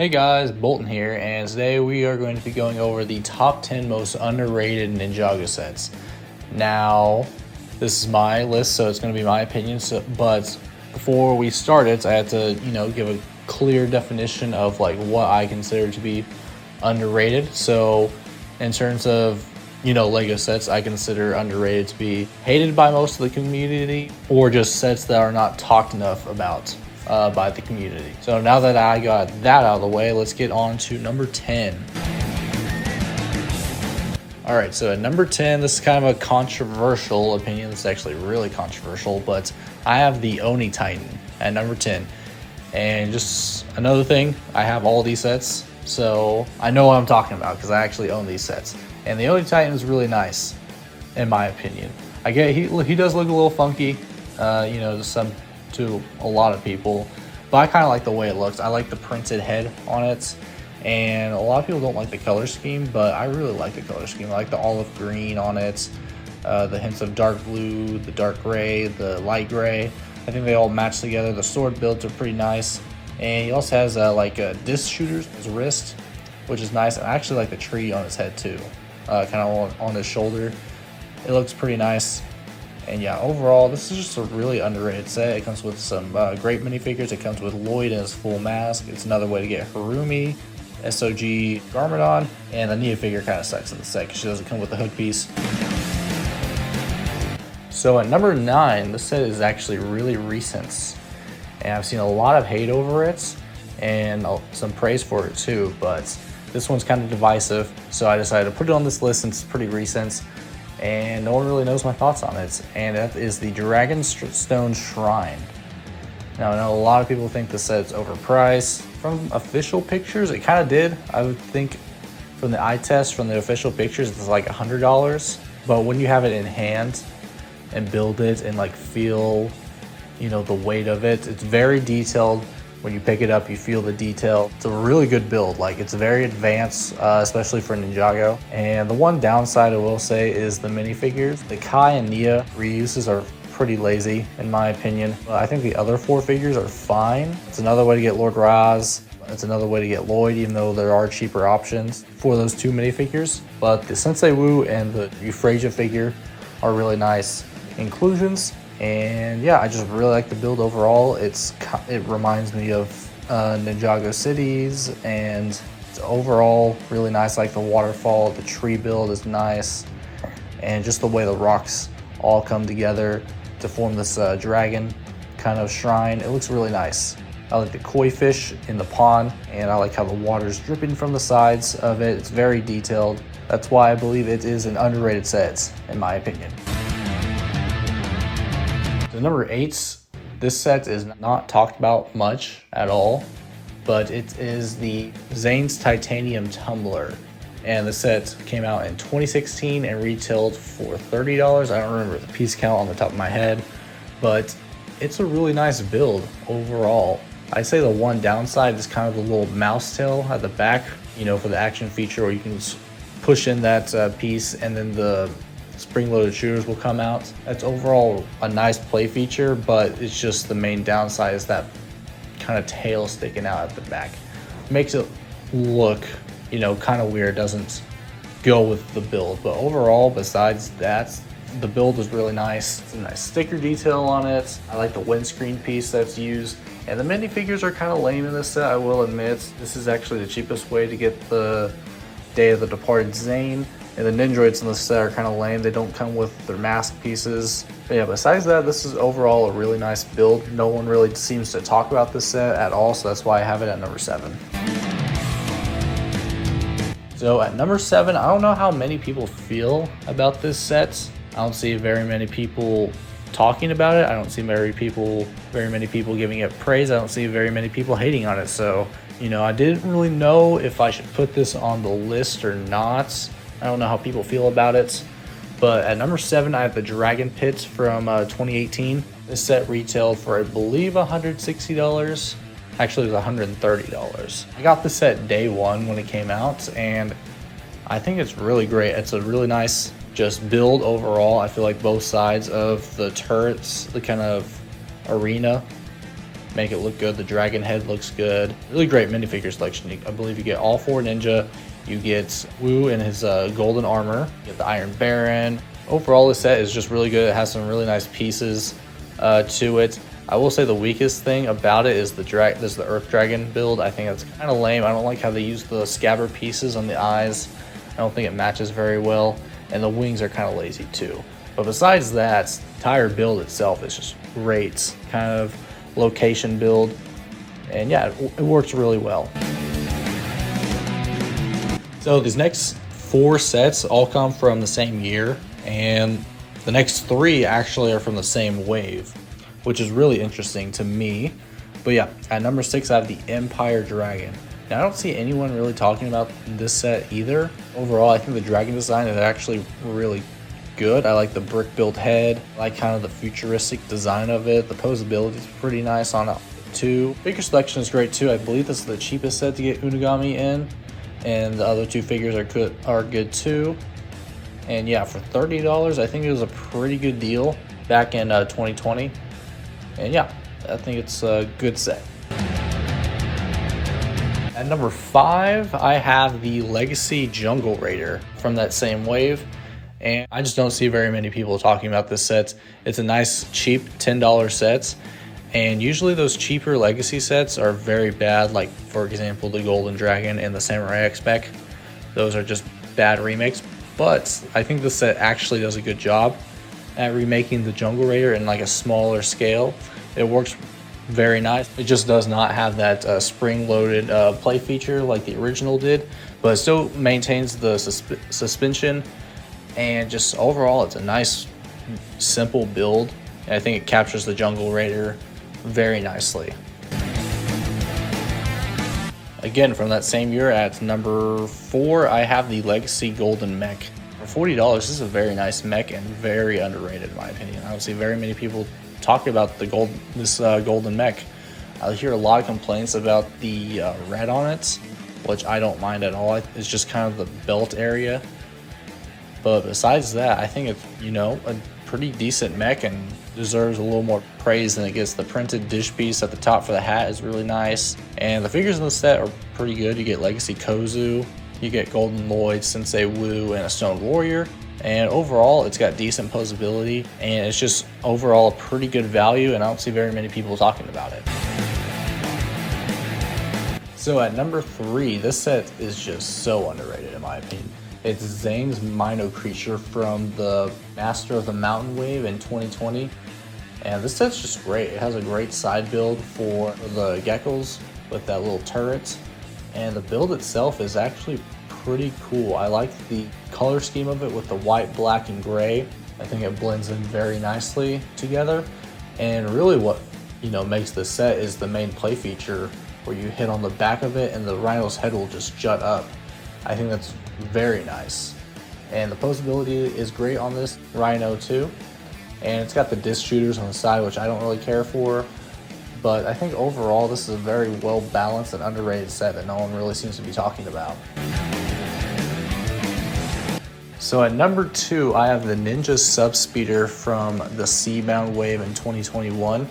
Hey guys, Bolton here, and today we are going to be going over the top 10 most underrated Ninjago sets. Now, this is my list, so it's going to be my opinion, but before we start it, I had to, give a clear definition of like what I consider to be underrated. So, in terms of, Lego sets, I consider underrated to be hated by most of the community, or just sets that are not talked enough about by the community. So now that I got that out of the way, let's get on to number 10. All right, so at number 10, this is kind of a controversial opinion. It's actually really controversial, but I have the Oni Titan at number 10. And just another thing, I have all these sets, so I know what I'm talking about because I actually own these sets. And the Oni Titan is really nice, in my opinion. I get he does look a little funky, to a lot of people, but I kind of like the way it looks. I like the printed head on it, and a lot of people don't like the color scheme, but I really like the color scheme. I like the olive green on it, the hints of dark blue, the dark gray, the light gray. I think they all match together. The sword builds are pretty nice, and he also has disc shooters on his wrist, which is nice. I actually like the tree on his head too, kind of on his shoulder. It looks pretty nice. And yeah, overall, this is just a really underrated set. It comes with some great minifigures. It comes with Lloyd in his full mask. It's another way to get Harumi, SOG Garmadon, and the Nia figure kind of sucks in the set because she doesn't come with the hook piece. So at number 9, this set is actually really recent, and I've seen a lot of hate over it and some praise for it too, but this one's kind of divisive, so I decided to put it on this list since it's pretty recent and no one really knows my thoughts on it, and that is the Dragonstone Shrine. Now, I know a lot of people think the set's overpriced. From official pictures, it kind of did. I would think from the eye test, from the official pictures, it's like $100, but when you have it in hand and build it and like feel, the weight of it, it's very detailed. When you pick it up, you feel the detail. It's a really good build. Like, it's very advanced, especially for Ninjago. And the one downside I will say is the minifigures. The Kai and Nia reuses are pretty lazy, in my opinion. I think the other 4 figures are fine. It's another way to get Lord Raz. It's another way to get Lloyd, even though there are cheaper options for those 2 minifigures. But the Sensei Wu and the Euphrasia figure are really nice inclusions. And yeah, I just really like the build overall. It reminds me of Ninjago cities, and it's overall really nice. Like the waterfall, the tree build is nice, and just the way the rocks all come together to form this dragon kind of shrine. It looks really nice. I like the koi fish in the pond, and I like how the water's dripping from the sides of it. It's very detailed. That's why I believe it is an underrated set, in my opinion. So number 8, this set is not talked about much at all, but it is the Zays Titanium Tumbler. And the set came out in 2016 and retailed for $30. I don't remember the piece count on the top of my head, but it's a really nice build overall. I'd say the one downside is kind of the little mouse tail at the back, for the action feature where you can push in that piece and then the spring-loaded shooters will come out. That's overall a nice play feature, but it's just the main downside is that kind of tail sticking out at the back. Makes it look, kind of weird, doesn't go with the build. But overall, besides that, the build is really nice. It's a nice sticker detail on it. I like the windscreen piece that's used. And the minifigures are kind of lame in this set, I will admit. This is actually the cheapest way to get the Day of the Departed Zane. And the Ninjroids in this set are kind of lame. They don't come with their mask pieces. But yeah, besides that, this is overall a really nice build. No one really seems to talk about this set at all, so that's why I have it at number 7. So at number 7, I don't know how many people feel about this set. I don't see very many people talking about it. I don't see very many people giving it praise. I don't see very many people hating on it. So, I didn't really know if I should put this on the list or not. I don't know how people feel about it, but at number 7, I have the Dragon Pit from 2018. This set retailed for, I believe, $160. Actually, it was $130. I got this set day 1 when it came out, and I think it's really great. It's a really nice just build overall. I feel like both sides of the turrets, the kind of arena make it look good. The dragon head looks good. Really great minifigure selection. I believe you get all 4 ninja. You get Wu in his golden armor. You get the Iron Baron. Overall, this set is just really good. It has some really nice pieces to it. I will say the weakest thing about it is this is the Earth Dragon build. I think that's kind of lame. I don't like how they use the scabbard pieces on the eyes. I don't think it matches very well. And the wings are kind of lazy too. But besides that, the entire build itself is just great. Kind of location build. And yeah, it works really well. So these next 4 sets all come from the same year. And the next 3 actually are from the same wave, which is really interesting to me. But yeah, at number 6, I have the Empire Dragon. Now, I don't see anyone really talking about this set either. Overall, I think the dragon design is actually really good. I like the brick built head. I like kind of the futuristic design of it. The posability is pretty nice on it too. Figure selection is great too. I believe this is the cheapest set to get Unigami in, and the other 2 figures are good too. And yeah, for $30, I think it was a pretty good deal back in 2020. And yeah, I think it's a good set. At number 5, I have the Legacy Jungle Raider from that same wave. And I just don't see very many people talking about this set. It's a nice, cheap $10 set. And usually those cheaper Legacy sets are very bad. Like, for example, the Golden Dragon and the Samurai X Mech. Those are just bad remakes. But I think this set actually does a good job at remaking the Jungle Raider in like a smaller scale. It works very nice. It just does not have that spring-loaded play feature like the original did, but it still maintains the suspension, and just overall it's a nice, simple build. And I think it captures the Jungle Raider very nicely. Again, from that same year, at number 4, I have the Legacy Golden Mech. For $40, this is a very nice mech and very underrated in my opinion. I don't see very many people talk about this Golden Mech. I hear a lot of complaints about the red on it, which I don't mind at all. It's just kind of the belt area. But besides that, I think it's, a pretty decent mech and deserves a little more praise than it gets. The printed dish piece at the top for the hat is really nice. And the figures in the set are pretty good. You get Legacy Kozu, you get Golden Lloyd, Sensei Wu, and a Stone Warrior. And overall, it's got decent posability, and it's just overall a pretty good value, and I don't see very many people talking about it. So at number 3, this set is just so underrated in my opinion. It's Zane's Mino Creature from the Master of the Mountain Wave in 2020. And this set's just great. It has a great side build for the geckos with that little turret. And the build itself is actually pretty cool. I like the color scheme of it with the white, black, and gray. I think it blends in very nicely together. And really what makes this set is the main play feature where you hit on the back of it and the rhino's head will just jut up. I think that's very nice. And the posability is great on this rhino too. And it's got the disc shooters on the side, which I don't really care for. But I think overall this is a very well balanced and underrated set that no one really seems to be talking about. So at number 2, I have the Ninja Subspeeder from the Seabound Wave in 2021.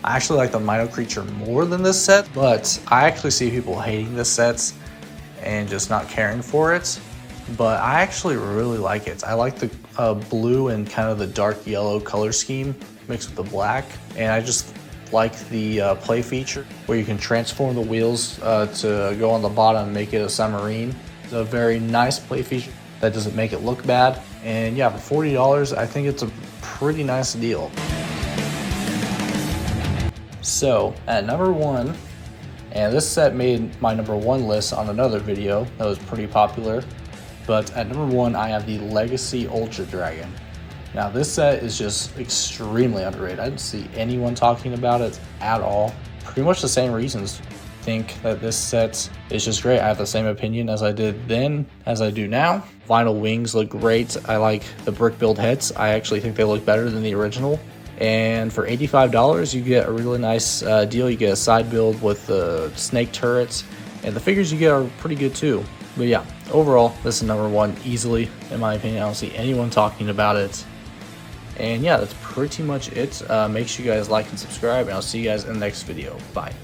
I actually like the Mino Creature more than this set, but I actually see people hating this set and just not caring for it. But I actually really like it. I like the blue and kind of the dark yellow color scheme mixed with the black. And I just like the play feature where you can transform the wheels to go on the bottom and make it a submarine. It's a very nice play feature that doesn't make it look bad. And yeah, for $40, I think it's a pretty nice deal. So at number 1, and this set made my number 1 list on another video that was pretty popular, but at number 1, I have the Legacy Ultra Dragon. Now this set is just extremely underrated. I didn't see anyone talking about it at all. Pretty much the same reasons. I think that this set is just great. I have the same opinion as I did then as I do now. Vinyl wings look great. I like the brick build heads. I actually think they look better than the original. And for $85, you get a really nice deal. You get a side build with the snake turrets, and the figures you get are pretty good too. But yeah, overall, this is number 1 easily, in my opinion. I don't see anyone talking about it. And yeah, that's pretty much it. Make sure you guys like and subscribe, and I'll see you guys in the next video. Bye.